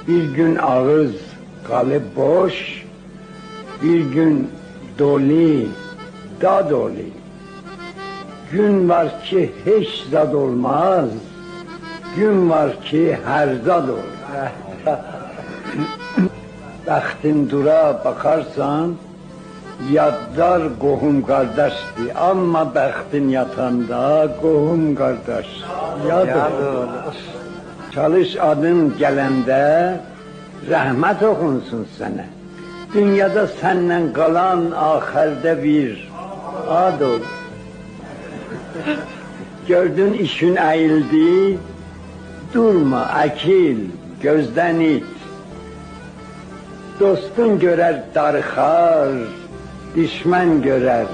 Bir gün ağız kalıp boş, bir gün dolu, da dolu. Gün var ki hiç zad olmaz, gün var ki her zad olur. Bəxtin dura bakarsan, yadlar qohum kardeşti, ama bəxtin yatanda qohum kardeş yadır. Çalış adın gelende rahmet okunsun sana. Dünyada senden kalan ahirde bir ad ol. Gördün işin eğildi, durma akil, gözden it. Dostun görer darıxar, düşman görer